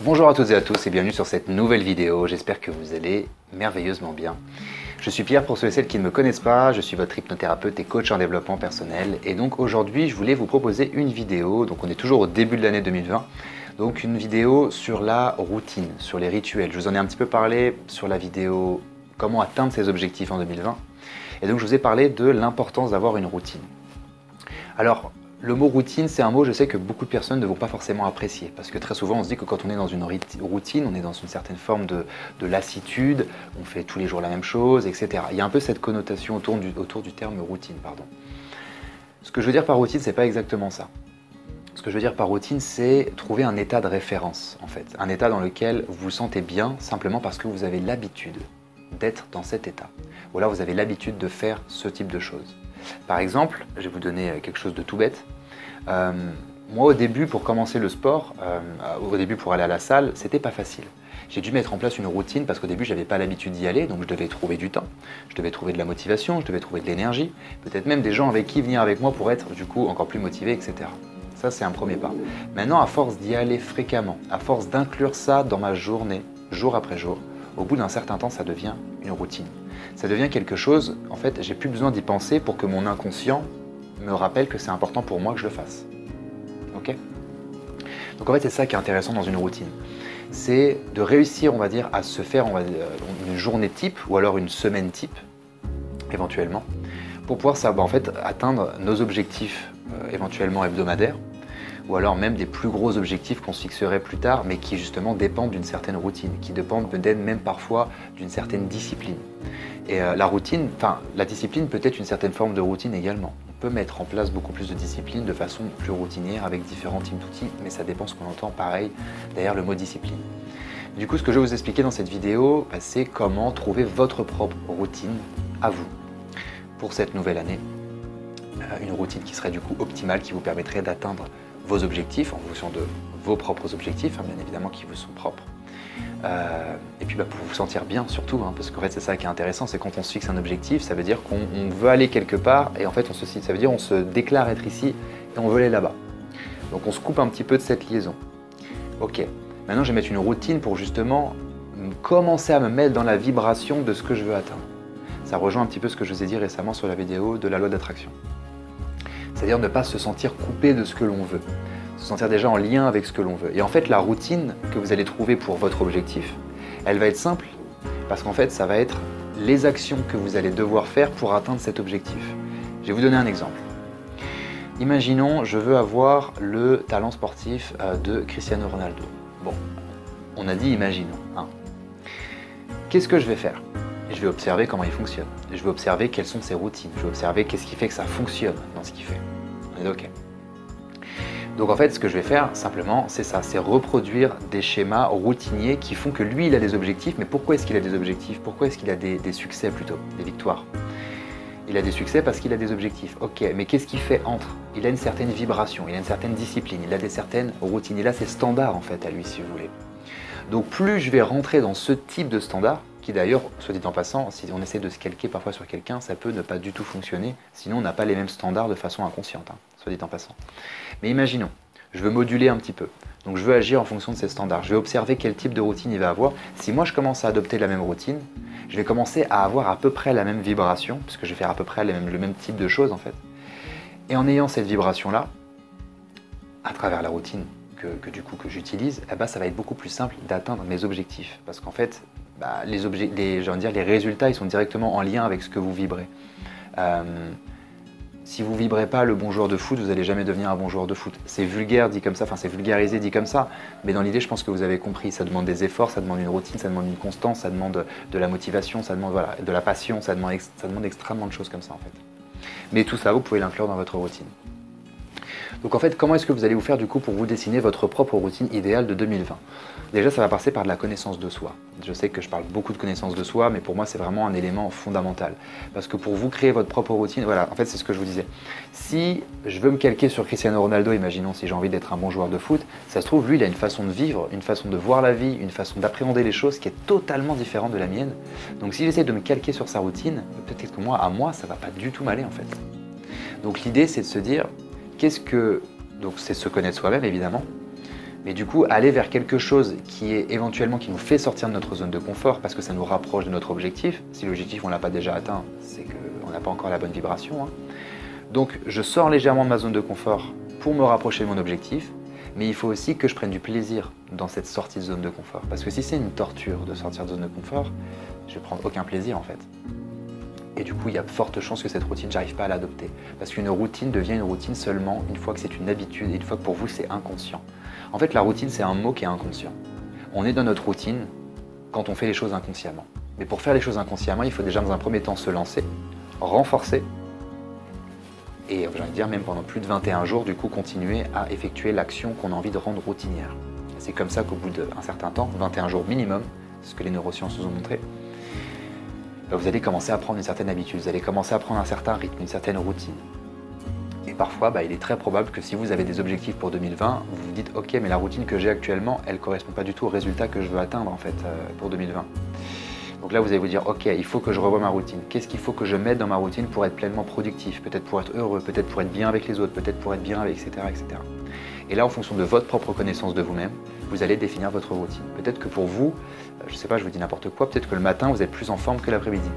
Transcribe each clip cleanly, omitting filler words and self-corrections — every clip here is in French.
Bonjour à toutes et à tous et bienvenue sur cette nouvelle vidéo, j'espère que vous allez merveilleusement bien. Je suis Pierre pour ceux et celles qui ne me connaissent pas, je suis votre hypnothérapeute et coach en développement personnel et donc aujourd'hui je voulais vous proposer une vidéo, donc on est toujours au début de l'année 2020, donc une vidéo sur la routine, sur les rituels. Je vous en ai un petit peu parlé sur la vidéo comment atteindre ses objectifs en 2020 et donc je vous ai parlé de l'importance d'avoir une routine. Alors, le mot routine, c'est un mot, je sais que beaucoup de personnes ne vont pas forcément apprécier, parce que très souvent on se dit que quand on est dans une routine, on est dans une certaine forme de lassitude, on fait tous les jours la même chose, etc. Il y a un peu cette connotation autour du terme routine, pardon. Ce que je veux dire par routine, c'est pas exactement ça. Ce que je veux dire par routine, c'est trouver un état de référence, en fait. Un état dans lequel vous vous sentez bien, simplement parce que vous avez l'habitude d'être dans cet état. Ou alors vous avez l'habitude de faire ce type de choses. Par exemple, je vais vous donner quelque chose de tout bête. Moi, au début, pour commencer le sport, au début pour aller à la salle, c'était pas facile. J'ai dû mettre en place une routine parce qu'au début, j'avais pas l'habitude d'y aller, donc je devais trouver du temps, je devais trouver de la motivation, je devais trouver de l'énergie, peut-être même des gens avec qui venir avec moi pour être du coup encore plus motivé, etc. Ça, c'est un premier pas. Maintenant, à force d'y aller fréquemment, à force d'inclure ça dans ma journée, jour après jour, au bout d'un certain temps, ça devient une routine. Ça devient quelque chose, en fait, j'ai plus besoin d'y penser pour que mon inconscient me rappelle que c'est important pour moi que je le fasse. Ok ? Donc en fait, c'est ça qui est intéressant dans une routine. C'est de réussir, on va dire, à se faire une journée type ou alors une semaine type, éventuellement, pour pouvoir savoir, en fait, atteindre nos objectifs éventuellement hebdomadaires, ou alors même des plus gros objectifs qu'on se fixerait plus tard, mais qui justement dépendent d'une certaine routine, qui dépendent peut-être même parfois d'une certaine discipline. Et la routine, enfin la discipline peut être une certaine forme de routine également. On peut mettre en place beaucoup plus de discipline de façon plus routinière avec différents types d'outils, mais ça dépend ce qu'on entend pareil derrière le mot discipline. Du coup, ce que je vais vous expliquer dans cette vidéo, c'est comment trouver votre propre routine à vous pour cette nouvelle année. Une routine qui serait du coup optimale, qui vous permettrait d'atteindre vos objectifs en fonction de vos propres objectifs, bien évidemment qui vous sont propres. Et puis pour vous sentir bien surtout, parce qu'en fait c'est ça qui est intéressant, c'est quand on se fixe un objectif, ça veut dire qu'on veut aller quelque part et en fait ça veut dire on se déclare être ici et on veut aller là-bas. Donc on se coupe un petit peu de cette liaison. Ok, maintenant je vais mettre une routine pour justement commencer à me mettre dans la vibration de ce que je veux atteindre. Ça rejoint un petit peu ce que je vous ai dit récemment sur la vidéo de la loi d'attraction. C'est-à-dire ne pas se sentir coupé de ce que l'on veut, se sentir déjà en lien avec ce que l'on veut. Et en fait, la routine que vous allez trouver pour votre objectif, elle va être simple, parce qu'en fait, ça va être les actions que vous allez devoir faire pour atteindre cet objectif. Je vais vous donner un exemple. Imaginons, je veux avoir le talent sportif de Cristiano Ronaldo. Bon, on a dit imaginons. Qu'est-ce que je vais faire ? Je vais observer comment il fonctionne. Je vais observer quelles sont ses routines. Je vais observer qu'est-ce qui fait que ça fonctionne dans ce qu'il fait. On est OK. Donc en fait, ce que je vais faire, simplement, c'est ça. C'est reproduire des schémas routiniers qui font que lui, il a des objectifs. Mais pourquoi est-ce qu'il a des objectifs ? Pourquoi est-ce qu'il a des succès plutôt, des victoires ? Il a des succès parce qu'il a des objectifs. Ok, mais qu'est-ce qu'il fait entre ? Il a une certaine vibration, il a une certaine discipline, il a des certaines routines. Il a ses standards en fait à lui, si vous voulez. Donc plus je vais rentrer dans ce type de standard, qui d'ailleurs, soit dit en passant, si on essaie de se calquer parfois sur quelqu'un, ça peut ne pas du tout fonctionner, sinon on n'a pas les mêmes standards de façon inconsciente, soit dit en passant. Mais imaginons, je veux moduler un petit peu, donc je veux agir en fonction de ces standards, je vais observer quel type de routine il va avoir. Si moi je commence à adopter la même routine, je vais commencer à avoir à peu près la même vibration, puisque je vais faire à peu près le même type de choses en fait. Et en ayant cette vibration-là, à travers la routine que j'utilise, ça va être beaucoup plus simple d'atteindre mes objectifs, parce qu'en fait, les résultats ils sont directement en lien avec ce que vous vibrez. Si vous vibrez pas le bon joueur de foot, vous n'allez jamais devenir un bon joueur de foot. C'est vulgaire dit comme ça, enfin c'est vulgarisé dit comme ça, mais dans l'idée je pense que vous avez compris, ça demande des efforts, ça demande une routine, ça demande une constance, ça demande de la motivation, ça demande de la passion, ça demande extrêmement de choses comme ça en fait. Mais tout ça, vous pouvez l'inclure dans votre routine. Donc en fait, comment est-ce que vous allez vous faire du coup pour vous dessiner votre propre routine idéale de 2020 ? Déjà, ça va passer par de la connaissance de soi. Je sais que je parle beaucoup de connaissance de soi, mais pour moi, c'est vraiment un élément fondamental. Parce que pour vous créer votre propre routine, voilà, en fait, c'est ce que je vous disais. Si je veux me calquer sur Cristiano Ronaldo, imaginons si j'ai envie d'être un bon joueur de foot, ça se trouve, lui, il a une façon de vivre, une façon de voir la vie, une façon d'appréhender les choses qui est totalement différente de la mienne. Donc si j'essaie de me calquer sur sa routine, peut-être que à moi, ça va pas du tout m'aller en fait. Donc l'idée, c'est de se dire, donc c'est se connaître soi-même évidemment, Mais du coup, aller vers quelque chose qui est éventuellement qui nous fait sortir de notre zone de confort parce que ça nous rapproche de notre objectif. Si l'objectif on ne l'a pas déjà atteint, c'est qu'on n'a pas encore la bonne vibration. Hein. Donc je sors légèrement de ma zone de confort pour me rapprocher de mon objectif, mais il faut aussi que je prenne du plaisir dans cette sortie de zone de confort. Parce que si c'est une torture de sortir de zone de confort, je ne vais prendre aucun plaisir en fait. Et du coup, il y a de fortes chances que cette routine, j'arrive pas à l'adopter. Parce qu'une routine devient une routine seulement une fois que c'est une habitude et une fois que pour vous c'est inconscient. En fait, la routine, c'est un mot qui est inconscient. On est dans notre routine quand on fait les choses inconsciemment. Mais pour faire les choses inconsciemment, il faut déjà dans un premier temps se lancer, renforcer, et j'ai envie de dire même pendant plus de 21 jours, du coup, continuer à effectuer l'action qu'on a envie de rendre routinière. C'est comme ça qu'au bout d'un certain temps, 21 jours minimum, c'est ce que les neurosciences nous ont montré, vous allez commencer à prendre une certaine habitude, vous allez commencer à prendre un certain rythme, une certaine routine. Et parfois, il est très probable que si vous avez des objectifs pour 2020, vous vous dites « Ok, mais la routine que j'ai actuellement, elle ne correspond pas du tout au résultat que je veux atteindre en fait pour 2020. » Donc là, vous allez vous dire « Ok, il faut que je revoie ma routine. Qu'est-ce qu'il faut que je mette dans ma routine pour être pleinement productif, peut-être pour être heureux, peut-être pour être bien avec les autres, peut-être pour être bien avec, etc. etc. » Et là, en fonction de votre propre connaissance de vous-même, vous allez définir votre routine. Peut-être que pour vous, je ne sais pas, je vous dis n'importe quoi, peut-être que le matin, vous êtes plus en forme que l'après-midi.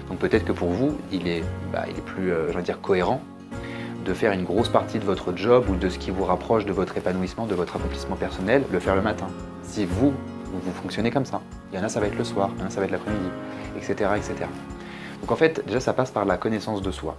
Donc peut-être que pour vous, il est plus, cohérent de faire une grosse partie de votre job ou de ce qui vous rapproche de votre épanouissement, de votre accomplissement personnel, le faire le matin. Si vous fonctionnez comme ça. Il y en a, ça va être le soir, il y en a, ça va être l'après-midi, etc., etc. Donc en fait, déjà, ça passe par la connaissance de soi.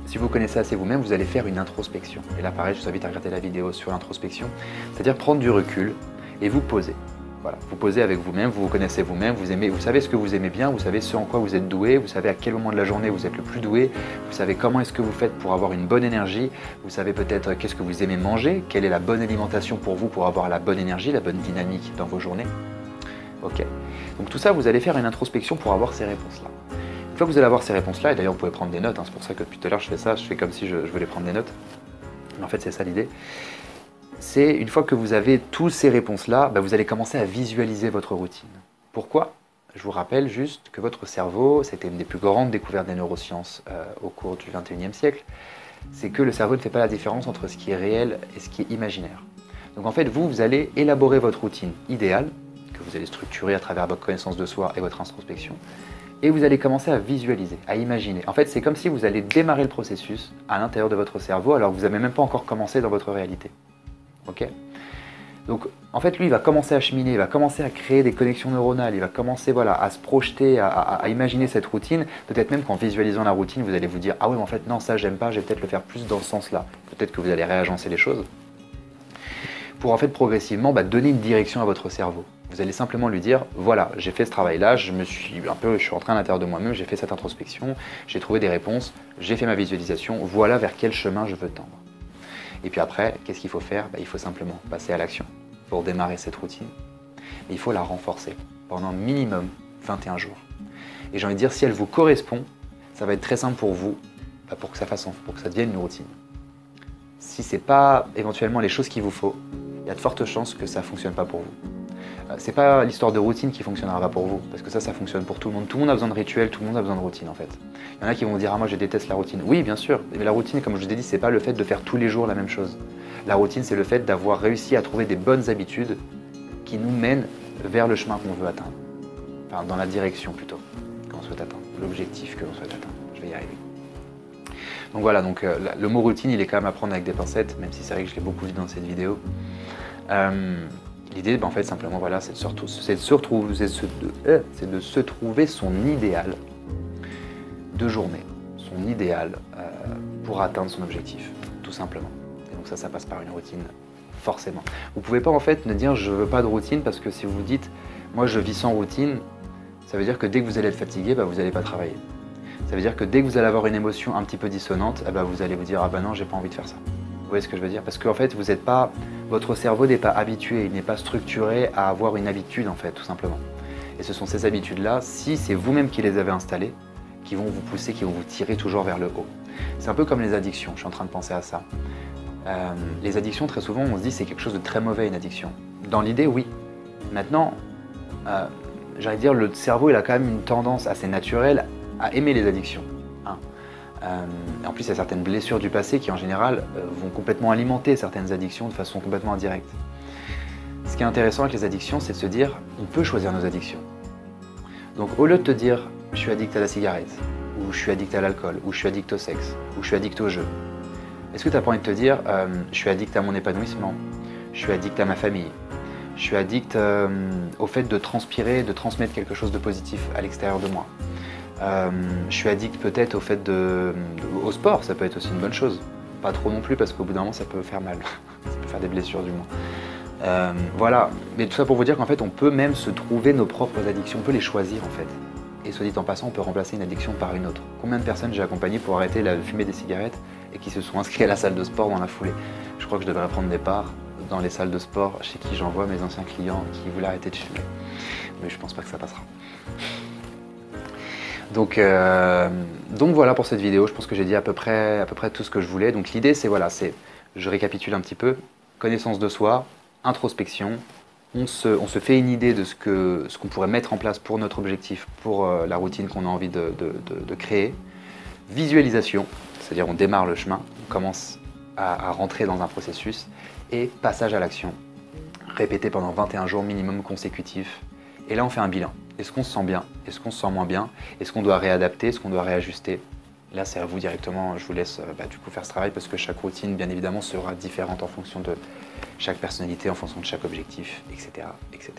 Si vous connaissez assez vous-même, vous allez faire une introspection. Et là, pareil, je vous invite à regarder la vidéo sur l'introspection, c'est-à-dire prendre du recul et vous poser. Voilà, vous posez avec vous-même, vous vous connaissez vous-même, vous savez ce que vous aimez bien, vous savez ce en quoi vous êtes doué, vous savez à quel moment de la journée vous êtes le plus doué, vous savez comment est-ce que vous faites pour avoir une bonne énergie, vous savez peut-être qu'est-ce que vous aimez manger, quelle est la bonne alimentation pour vous pour avoir la bonne énergie, la bonne dynamique dans vos journées. Ok, donc tout ça, vous allez faire une introspection pour avoir ces réponses-là. Une fois que vous allez avoir ces réponses-là, et d'ailleurs vous pouvez prendre des notes, hein, c'est pour ça que depuis tout à l'heure je fais ça, je fais comme si je voulais prendre des notes, mais en fait c'est ça l'idée. C'est une fois que vous avez toutes ces réponses-là, vous allez commencer à visualiser votre routine. Pourquoi? Je vous rappelle juste que votre cerveau, c'était une des plus grandes découvertes des neurosciences au cours du XXIe siècle, c'est que le cerveau ne fait pas la différence entre ce qui est réel et ce qui est imaginaire. Donc en fait, vous allez élaborer votre routine idéale, que vous allez structurer à travers votre connaissance de soi et votre introspection, et vous allez commencer à visualiser, à imaginer. En fait, c'est comme si vous allez démarrer le processus à l'intérieur de votre cerveau alors que vous n'avez même pas encore commencé dans votre réalité. Ok? Donc en fait lui il va commencer à cheminer, il va commencer à créer des connexions neuronales, il va commencer à se projeter, à imaginer cette routine. Peut-être même qu'en visualisant la routine vous allez vous dire ah oui mais en fait non ça j'aime pas, je vais peut-être le faire plus dans ce sens là. Peut-être que vous allez réagencer les choses pour en fait progressivement donner une direction à votre cerveau. Vous allez simplement lui dire voilà j'ai fait ce travail là, je suis en train à l'intérieur de moi-même, j'ai fait cette introspection, j'ai trouvé des réponses, j'ai fait ma visualisation, voilà vers quel chemin je veux tendre. Et puis après, qu'est-ce qu'il faut faire? Il faut simplement passer à l'action pour démarrer cette routine. Mais il faut la renforcer pendant minimum 21 jours. Et j'ai envie de dire, si elle vous correspond, ça va être très simple pour vous, pour que ça devienne une routine. Si ce n'est pas éventuellement les choses qu'il vous faut, il y a de fortes chances que ça ne fonctionne pas pour vous. C'est pas l'histoire de routine qui fonctionnera pas pour vous, parce que ça fonctionne pour tout le monde. Tout le monde a besoin de rituels, tout le monde a besoin de routine en fait. Il y en a qui vont dire ah moi je déteste la routine. Oui bien sûr, mais la routine comme je vous ai dit c'est pas le fait de faire tous les jours la même chose. La routine c'est le fait d'avoir réussi à trouver des bonnes habitudes qui nous mènent vers le chemin qu'on veut atteindre. Enfin dans la direction plutôt qu'on souhaite atteindre, l'objectif que l'on souhaite atteindre. Je vais y arriver. Donc voilà, le mot routine il est quand même à prendre avec des pincettes, même si c'est vrai que je l'ai beaucoup dit dans cette vidéo. L'idée, en fait, simplement, voilà, c'est de se trouver son idéal de journée, son idéal pour atteindre son objectif, tout simplement. Et donc ça passe par une routine, forcément. Vous ne pouvez pas, en fait, ne dire « je veux pas de routine » parce que si vous vous dites « moi, je vis sans routine », ça veut dire que dès que vous allez être fatigué, vous n'allez pas travailler. Ça veut dire que dès que vous allez avoir une émotion un petit peu dissonante, vous allez vous dire « ah ben non, j'ai pas envie de faire ça ». Vous voyez ce que je veux dire? Parce qu'en fait, votre cerveau n'est pas habitué, il n'est pas structuré à avoir une habitude, en fait, tout simplement. Et ce sont ces habitudes-là, si c'est vous-même qui les avez installées, qui vont vous pousser, qui vont vous tirer toujours vers le haut. C'est un peu comme les addictions, je suis en train de penser à ça. Les addictions, très souvent, on se dit c'est quelque chose de très mauvais, une addiction. Dans l'idée, oui. Maintenant, j'allais dire, le cerveau, il a quand même une tendance assez naturelle à aimer les addictions. En plus, il y a certaines blessures du passé qui, en général, vont complètement alimenter certaines addictions de façon complètement indirecte. Ce qui est intéressant avec les addictions, c'est de se dire, on peut choisir nos addictions. Donc au lieu de te dire, je suis addict à la cigarette, ou je suis addict à l'alcool, ou je suis addict au sexe, ou je suis addict au jeu, est-ce que tu n'as pas envie de te dire, je suis addict à mon épanouissement, je suis addict à ma famille, je suis addict au fait de transpirer, de transmettre quelque chose de positif à l'extérieur de moi. Je suis addict peut-être au fait au sport, ça peut être aussi une bonne chose. Pas trop non plus parce qu'au bout d'un moment ça peut faire mal, ça peut faire des blessures du moins. Voilà, mais tout ça pour vous dire qu'en fait on peut même se trouver nos propres addictions, on peut les choisir en fait. Et soit dit en passant, on peut remplacer une addiction par une autre. Combien de personnes j'ai accompagné pour arrêter de fumer des cigarettes et qui se sont inscrits à la salle de sport dans la foulée? Je crois que je devrais prendre des parts dans les salles de sport chez qui j'envoie mes anciens clients qui voulaient arrêter de fumer. Mais je pense pas que ça passera. Donc voilà pour cette vidéo, je pense que j'ai dit à peu près tout ce que je voulais. Donc l'idée c'est, voilà, je récapitule un petit peu, connaissance de soi, introspection, on se fait une idée de ce qu'on pourrait mettre en place pour notre objectif, pour la routine qu'on a envie de créer, visualisation, c'est-à-dire on démarre le chemin, on commence à rentrer dans un processus, et passage à l'action, répété pendant 21 jours minimum consécutifs, et là on fait un bilan. Est-ce qu'on se sent bien? Est-ce qu'on se sent moins bien? Est-ce qu'on doit réadapter? Est-ce qu'on doit réajuster? Là, c'est à vous directement. Je vous laisse du coup faire ce travail parce que chaque routine, bien évidemment, sera différente en fonction de chaque personnalité, en fonction de chaque objectif, etc. etc.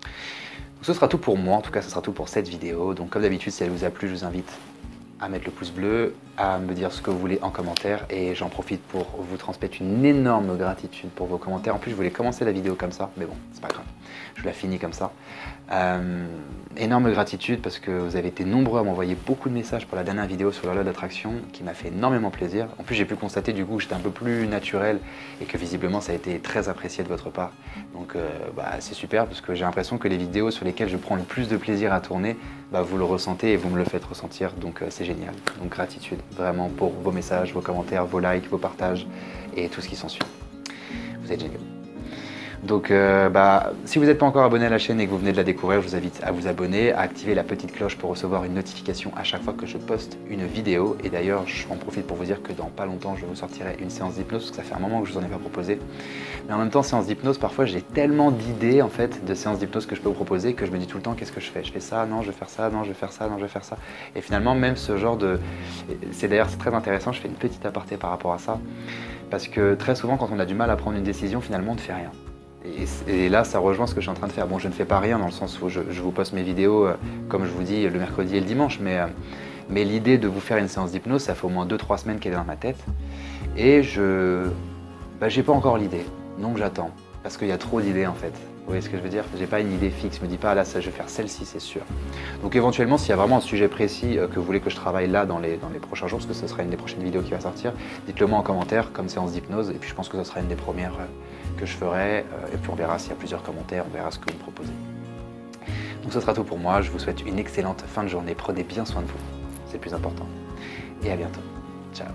Donc, ce sera tout pour moi. En tout cas, ce sera tout pour cette vidéo. Donc, comme d'habitude, si elle vous a plu, je vous invite à mettre le pouce bleu, à me dire ce que vous voulez en commentaire. Et j'en profite pour vous transmettre une énorme gratitude pour vos commentaires. En plus, je voulais commencer la vidéo comme ça, mais bon, c'est pas grave. Je la finis comme ça. Énorme gratitude parce que vous avez été nombreux à m'envoyer beaucoup de messages pour la dernière vidéo sur la loi d'attraction qui m'a fait énormément plaisir. En plus, j'ai pu constater du coup que j'étais un peu plus naturel et que visiblement ça a été très apprécié de votre part. Donc c'est super parce que j'ai l'impression que les vidéos sur lesquelles je prends le plus de plaisir à tourner, vous le ressentez et vous me le faites ressentir, donc c'est génial. Donc gratitude vraiment pour vos messages, vos commentaires, vos likes, vos partages et tout ce qui s'ensuit. Vous êtes géniaux. Donc si vous n'êtes pas encore abonné à la chaîne et que vous venez de la découvrir, je vous invite à vous abonner, à activer la petite cloche pour recevoir une notification à chaque fois que je poste une vidéo. Et d'ailleurs, j'en profite pour vous dire que dans pas longtemps, je vous sortirai une séance d'hypnose, parce que ça fait un moment que je vous en ai pas proposé. Mais en même temps, séance d'hypnose, parfois j'ai tellement d'idées en fait de séances d'hypnose que je peux vous proposer que je me dis tout le temps qu'est-ce que je fais? Je fais ça, non, je vais faire ça, non, je vais faire ça, non, je vais faire ça. Et finalement, même ce genre de... C'est très intéressant, je fais une petite aparté par rapport à ça. Parce que très souvent, quand on a du mal à prendre une décision, finalement, on ne fait rien. Et là, ça rejoint ce que je suis en train de faire. Bon, je ne fais pas rien dans le sens où je vous poste mes vidéos, comme je vous dis, le mercredi et le dimanche, mais l'idée de vous faire une séance d'hypnose, ça fait au moins 2-3 semaines qu'elle est dans ma tête. Et j'ai pas encore l'idée, donc j'attends, parce qu'il y a trop d'idées en fait. Vous voyez ce que je veux dire? J'ai pas une idée fixe, je me dis pas, là, ça, je vais faire celle-ci, c'est sûr. Donc éventuellement, s'il y a vraiment un sujet précis que vous voulez que je travaille là dans les prochains jours, parce que ce sera une des prochaines vidéos qui va sortir, dites-le moi en commentaire, comme séance d'hypnose, et puis je pense que ce sera une des premières que je ferai, et puis on verra s'il y a plusieurs commentaires, on verra ce que vous me proposez. Donc ce sera tout pour moi, je vous souhaite une excellente fin de journée, prenez bien soin de vous, c'est le plus important, et à bientôt. Ciao.